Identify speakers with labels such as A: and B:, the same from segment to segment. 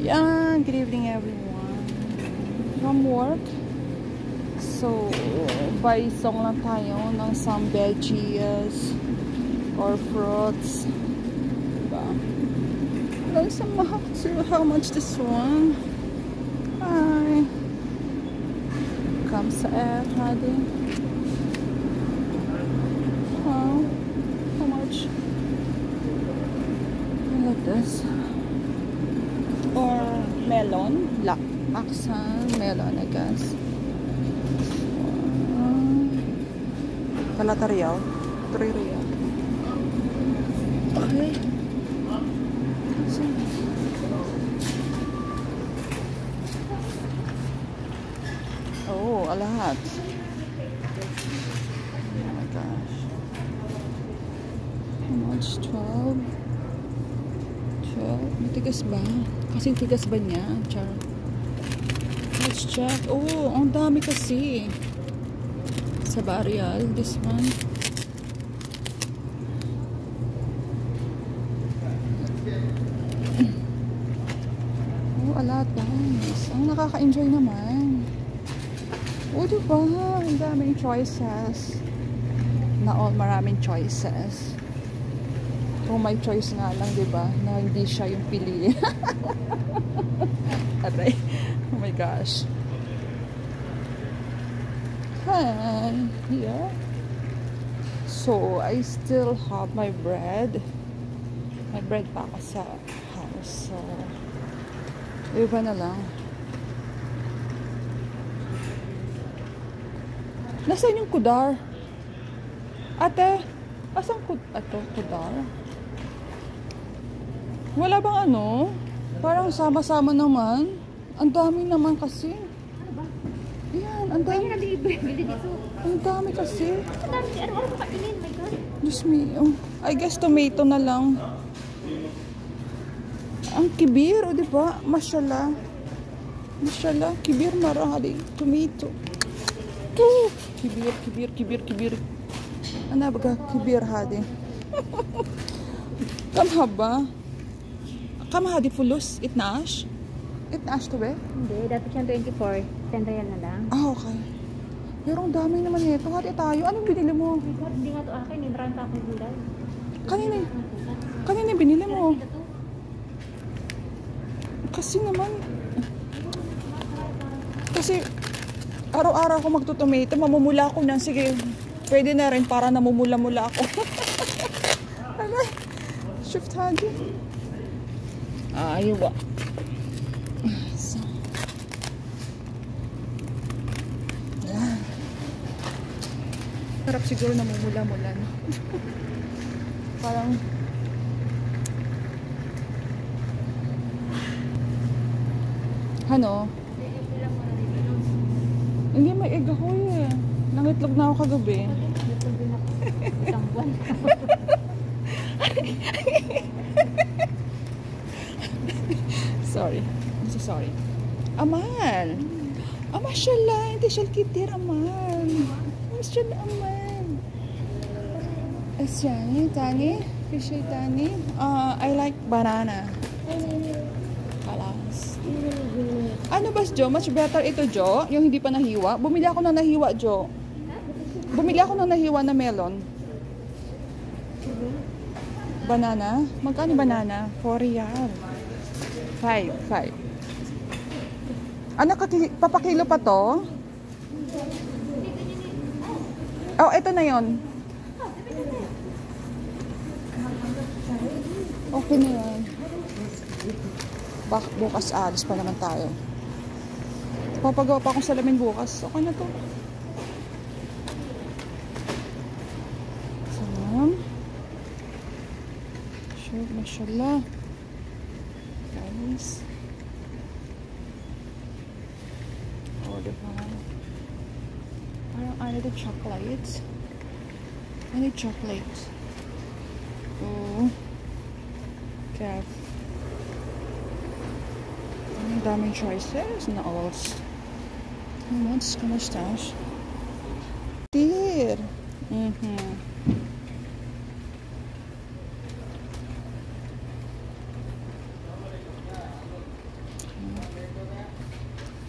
A: Yan, good evening everyone. From work. So, buy song lang tayo ng some veggies or fruits. Diba? There's some how much this one? Hi. Comes hadi. How much? I like this. Or melon, aksan, melon, I guess. Kalata real, 3 real. Okay. So, oh, a lot. Oh my gosh. How much? 12? 12? Matigas ba? Kasing tigas ba niya? Char. Let's check. Oh, ang dami kasi. Sa Barial, this one. Oh, a lot guys. Ang nakaka-enjoy naman. Oh, diba? Ang daming choices. Na all maraming choices. Kung may choice nga lang, diba? Na hindi siya yung pili. Aray. Oh my gosh. Hi. Here. So, I still have my bread. May bread pa ako sa house. So, iba na lang. Nasaan yung kudar? Ate, asan kudar? Wala bang ano? Parang sama-sama naman. Ang dami naman kasi.
B: Ano ba?
A: Yan, ang dami.
B: Kaya nabili dito.
A: Ang dami kasi.
B: Ang dami. Ano ba kainin? My God.
A: Diyos me. I guess tomato na lang. Ang kibir, o diba? Mashallah. Mashallah. Kibir marahali. Tomato. Kibir. Ano ba? Kibir hadi. Kamhaba. Kamhadi fulus. Itnaash? Itnaash to be?
B: Hindi. Dati siyang 24. 10 real na lang.
A: Ah, okay. Pero ang dami naman nito. Hati tayo. Anong binili mo?
B: My God. Hindi nga to akin. Marami pa akong gulay.
A: Kanina binili mo? Kasi naman, kasi araw-araw ako magtutomato, mamumula ako na. Sige, pwede na rin para namumula-mula ako. Alay, shift hadi. Ayaw ba? So, yan. Sarap siguro namumula-mula. No? Parang, ano? Hindi, may egg ako eh. Nangitlog na ako kagabi.
B: Isang buwan.
A: Sorry. I'm so sorry. Amal! Mashallah! Hindi siya kitir, Amal. Mashallah, Amal. Asyani, Tani? Fishy Tani? I like banana. Alas. Ano ba, Jo? Much better ito, Jo? Yung hindi pa nahiwa? Bumili ako ng nahiwa, Jo. Bumili ako ng nahiwa na melon. Banana? Magkano banana? 4 real. 5. Ano, papakilo pa to? Oh, ito na yon. Okay na yan. Bukas alis pa naman tayo. Papagawa pa akong salamin bukas. Okay na to. Salam. Sure, mashallah. Guys. Oh, diba? Parang I need a chocolate. I need chocolate. Oh. Careful. Ang daming choices na alls. What's kumustash? Dear.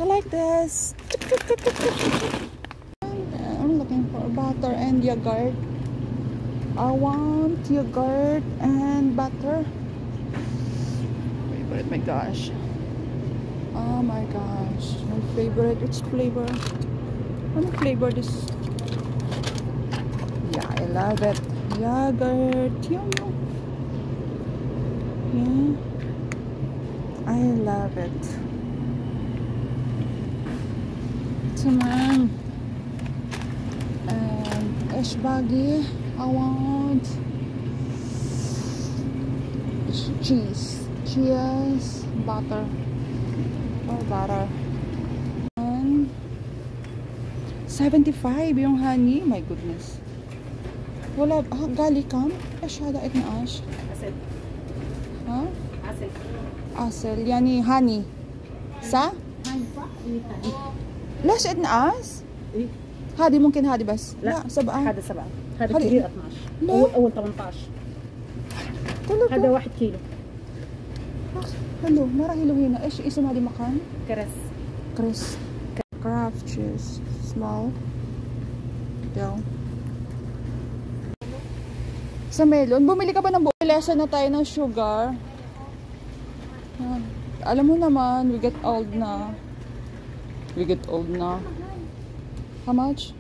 A: I like this. I'm looking for butter and yogurt. I want yogurt and butter. Favorite, my gosh. Oh my gosh. My favorite. Which flavor? What flavor this? Yeah, I love it. Yogurt. Yum, yum. Yeah. I love it. Naman. And Eshbagi, I want cheese, butter, or butter. And 75 yung honey. My goodness. Wala, galikam? Asyada et na ash.
C: Asel.
A: Huh?
C: Asel.
A: Asel, yani honey. Sa? ليش عندنا قاس؟
C: ايه
A: هذه ممكن هذه بس
C: لا
A: سبعة
C: هذا 7 هذا
A: هذه
C: كبير
A: إيه؟
C: 12
A: لا.
C: اول 18
A: كله
C: هذا 1 كيلو
A: حلو ما راح له هنا ايش اسم هذه مكان؟
C: كرس
A: كريس كرافت جوس small daw sa melon bumili ka ba ng lesson na tayo ng sugar alam mo naman we get old na how much?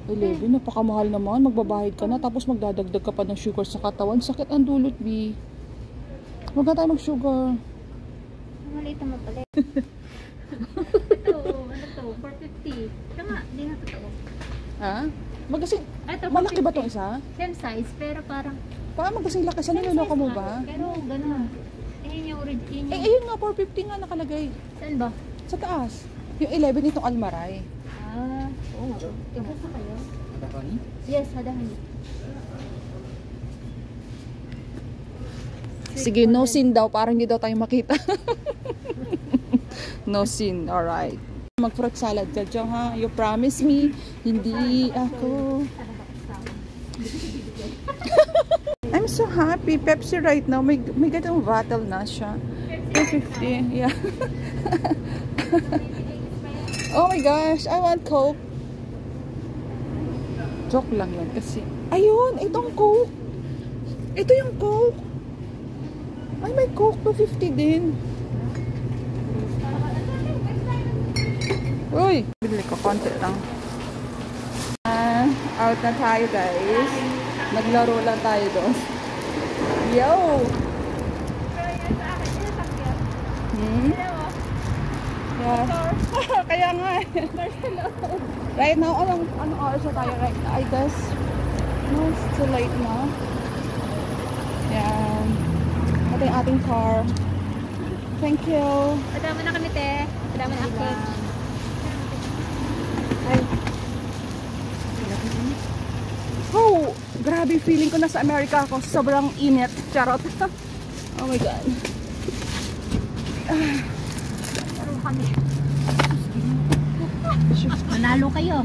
A: 11 napakamahal naman magbabahid ka na tapos magdadagdag ka pa ng sugar sa katawan sakit ang dulot B huwag na tayo mag sugar
B: Maliit naman pala. Ito, ano to? 450. Ito nga, hindi na totoo.
A: ha? Magkasing
B: Ito,
A: malaki ba
B: 450.
A: itong isa?
B: Same size, pero parang...
A: Paano magkasing laki sa
B: Same
A: niloloko
B: size
A: mo
B: nga,
A: ba?
B: Pero gano'n. Ayun yung original.
A: Ayun nga 450 nga nakalagay
B: Saan ba?
A: sa taas yung 11 itong almaray
B: Oo nga. Ito sa kayo? Yes, hadahan.
A: sige no sin daw parang hindi daw tayo makita no sin alright mag fruit salad ka dyan ha you promise me hindi ako I'm so happy Pepsi right now may ganitong bottle na siya 250 yeah oh my gosh I want Coke joke lang yan kasi ayun itong Coke ito yung Coke ay may Coke 250 din uy bili ko konti lang out na tayo guys naglaro lang tayo doon yo yeah kaya nga right now anong oras na tayo right now I guess no it's too late na yan ito yung ating car thank you
B: Madama na kami, te. Madama na ako.
A: oh grabe feeling ko nasa Amerika ako sobrang init charot oh my god
B: Manalo kayo.